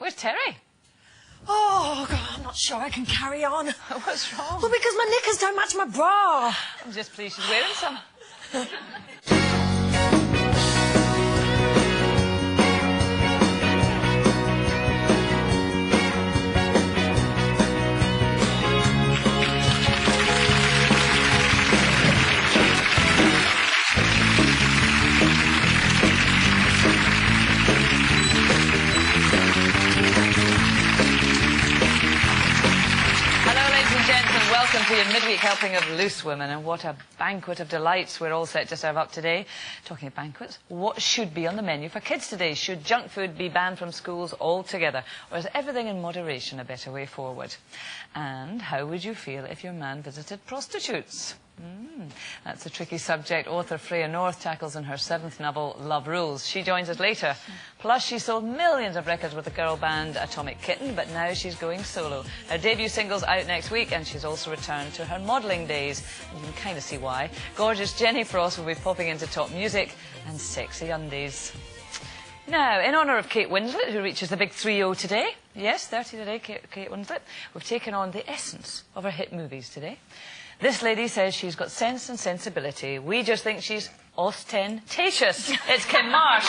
Where's Terry? Oh, God, I'm not sure I can carry on. What's wrong? Well, because my knickers don't match my bra. I'm just pleased she's wearing some. Welcome to your midweek helping of Loose Women, and what a banquet of delights we're all set to serve up today. Talking of banquets, what should be on the menu for kids today? Should junk food be banned from schools altogether, or is everything in moderation a better way forward? And how would you feel if your man visited prostitutes? That's a tricky subject author Freya North tackles in her 7th novel, Love Rules. She joins us later. Plus, she sold millions of records with the girl band Atomic Kitten, but now she's going solo. Her debut single's out next week, and she's also returned to her modelling days. And you can kind of see why. Gorgeous Jenny Frost will be popping into top music and sexy undies. Now, in honour of Kate Winslet, who reaches the big 3-0 today, yes, 30 today, Kate Winslet, we've taken on the essence of her hit movies today. This lady says she's got sense and sensibility. We just think she's ostentatious. It's Kim Marsh.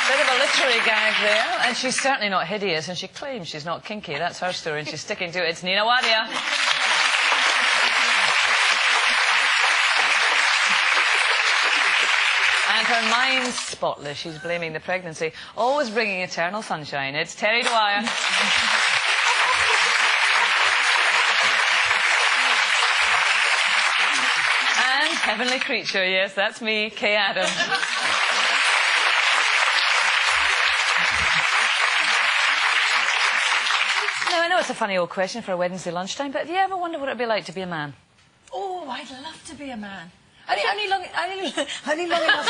Bit of a literary gag there. And she's certainly not hideous, and she claims she's not kinky. That's her story, and she's sticking to it. It's Nina Wadia. And her mind's spotless. She's blaming the pregnancy. Always bringing eternal sunshine. It's Terry Dwyer. And heavenly creature, yes, that's me, Kay Adams. Now, I know it's a funny old question for a Wednesday lunchtime, but have you ever wondered what it'd be like to be a man? Oh, I'd love to be a man. Only long enough.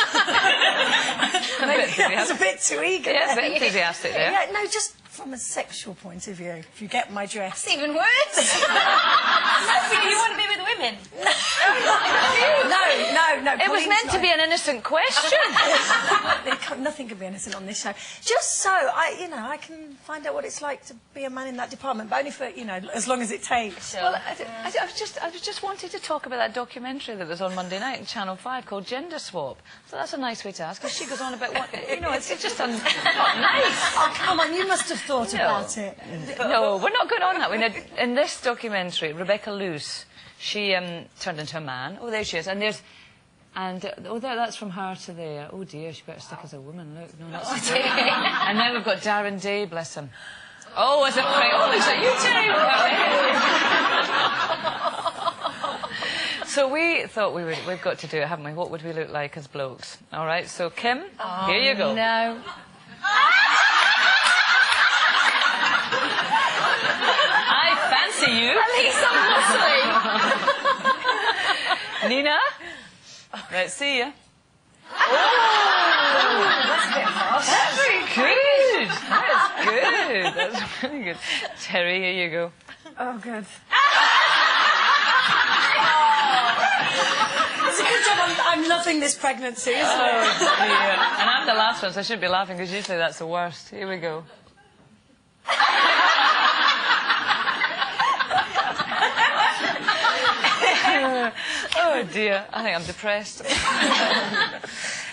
That's a bit too eager. Yeah, a bit enthusiastic there. Yeah, no, just from a sexual point of view, if you get my drift. That's even worse. You want to be with women? No. It was meant to be an innocent question. Nothing can be innocent on this show. Just so I can find out what it's like to be a man in that department, but only for as long as it takes. Well, I was just wanted to talk about that documentary that was on Monday night on Channel 5 called Gender Swap. So that's a nice way to ask, because she goes on about what it's just not nice. Oh, come on, you must have thought about it. No, we're not going on that way. In this documentary, Rebecca Luce, she turned into a man. Oh, there she is. And there's... And, that's from her to there. Oh, dear, she better stick as a woman. Look, no, not sticking. And then we've got Darren Day, bless him. Oh, is it great? Oh, is it you two? So we thought we've got to do it, haven't we? What would we look like as blokes? All right, so Kim, here you go. No. I fancy you. At least I'm muscly. Nina? Let's see you. Oh, that's a bit harsh. That's good. That's good. That's really good. Terry, here you go. Oh, good. It's a good job I'm loving this pregnancy, isn't it? Oh, dear. And I'm the last one, so I shouldn't be laughing, because usually that's the worst. Here we go. Oh dear, I think I'm depressed.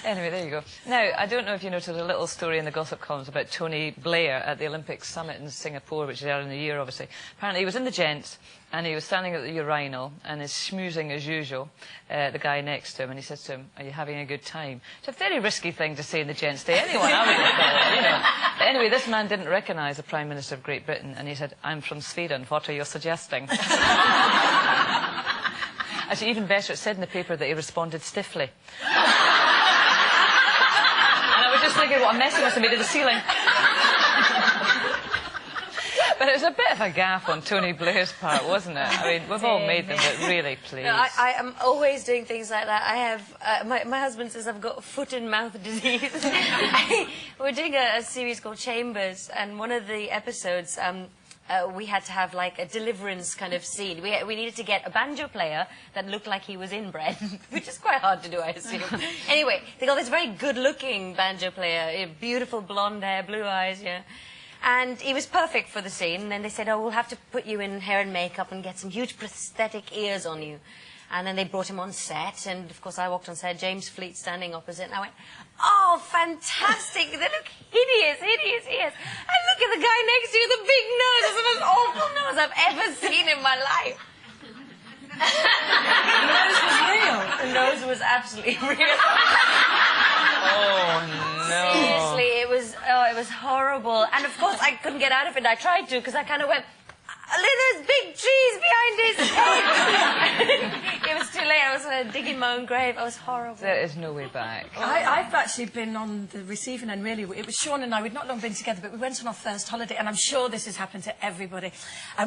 Anyway, there you go. Now, I don't know if you noticed a little story in the gossip columns about Tony Blair at the Olympic Summit in Singapore, which is earlier in the year, obviously. Apparently, he was in the gents, and he was standing at the urinal, and is schmoozing as usual, the guy next to him, and he says to him, "Are you having a good time?" It's a very risky thing to say in the gents' day. Anyone, I would have thought, But anyway, this man didn't recognise the Prime Minister of Great Britain, and he said, "I'm from Sweden, what are you suggesting?" Actually, even better, it said in the paper that he responded stiffly. And I was just thinking what a mess he must have made of the ceiling. But it was a bit of a gaffe on Tony Blair's part, wasn't it? I mean, we've all made them, but really, please. No, I am always doing things like that. I have... my husband says I've got foot and mouth disease. We're doing a series called Chambers, and one of the episodes... we had to have like a deliverance kind of scene. We needed to get a banjo player that looked like he was inbred, which is quite hard to do, I assume. Anyway, they got this very good-looking banjo player, beautiful blonde hair, blue eyes, yeah. And he was perfect for the scene. And then they said, oh, we'll have to put you in hair and makeup and get some huge prosthetic ears on you. And then they brought him on set, and of course I walked on set, James Fleet standing opposite, and I went, oh, fantastic, they look hideous, hideous, hideous. And look at the guy next to you, the big nose, it's the most awful nose I've ever seen in my life. The nose was real. The nose was absolutely real. Oh, no. Seriously, it was horrible. And of course I couldn't get out of it, I tried to, because I kind of went, look at those big trees behind his head. It was too late. I was digging my own grave. It was horrible. There is no way back. I've actually been on the receiving end, really. It was Sean and I, we'd not long been together, but we went on our first holiday, and I'm sure this has happened to everybody.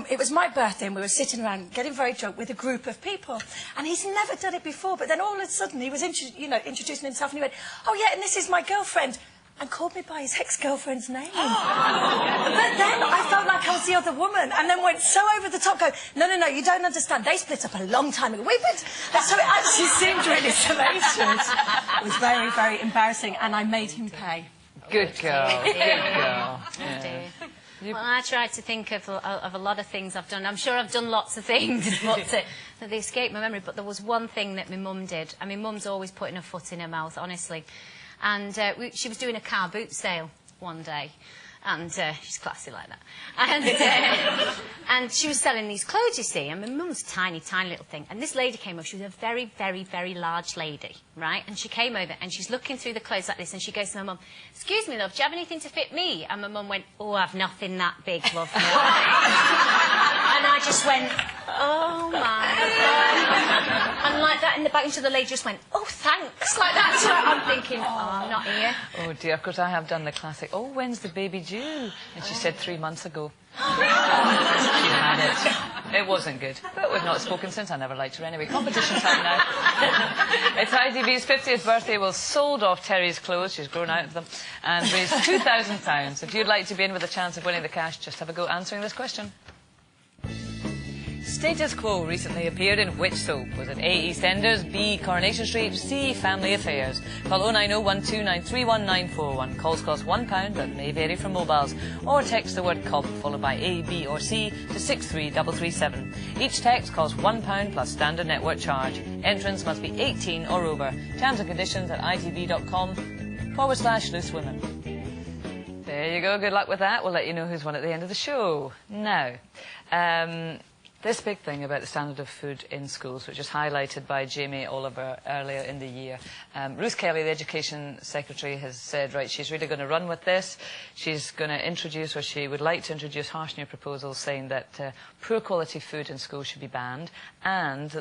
It was my birthday, and we were sitting around getting very drunk with a group of people, and he's never done it before, but then all of a sudden he was introducing himself, and he went, oh, yeah, and this is my girlfriend. And called me by his ex-girlfriend's name. But then I felt like I was the other woman, and then went so over the top, go, no, no, no, you don't understand. They split up a long time ago. So it actually seemed really salacious. It was very, very embarrassing, and I made him pay. Good girl. Good girl. Yeah. Well, I tried to think of a lot of things I've done. I'm sure I've done lots of things, but they escaped my memory. But there was one thing that my mum did. I mean, mum's always putting her foot in her mouth, honestly. And she was doing a car boot sale one day, and she's classy like that. And she was selling these clothes, you see, and my mum's a tiny, tiny little thing. And this lady came over. She was a very, very, very large lady, right? And she came over, and she's looking through the clothes like this, and she goes to my mum, excuse me, love, do you have anything to fit me? And my mum went, oh, I've nothing that big, love. And I just went, oh, my God. And like that in the back, and so the lady just went, oh, thanks, like that. So I'm thinking, oh, I'm not here. Oh, dear, of course, I have done the classic, oh, when's the baby due? And she said 3 months ago. She had it. It wasn't good. But we've not spoken since. I never liked her anyway. Competition time now. It's ITV's 50th birthday. We'll sold off Terry's clothes. She's grown out of them. And raised £2,000. If you'd like to be in with a chance of winning the cash, just have a go answering this question. Status Quo recently appeared in which soap? Was it A, EastEnders, B, Coronation Street, C, Family Affairs? Call 09012931941. Calls cost £1 but may vary from mobiles. Or text the word COB followed by A, B or C to 63337. Each text costs £1 plus standard network charge. Entrants must be 18 or over. Terms and conditions at itv.com/loosewomen. There you go. Good luck with that. We'll let you know who's won at the end of the show. Now, this big thing about the standard of food in schools, which was highlighted by Jamie Oliver earlier in the year. Ruth Kelly, the Education Secretary, has said, right, she's really going to run with this. She's going to introduce, or she would like to introduce, harsh new proposals saying that poor quality food in schools should be banned, and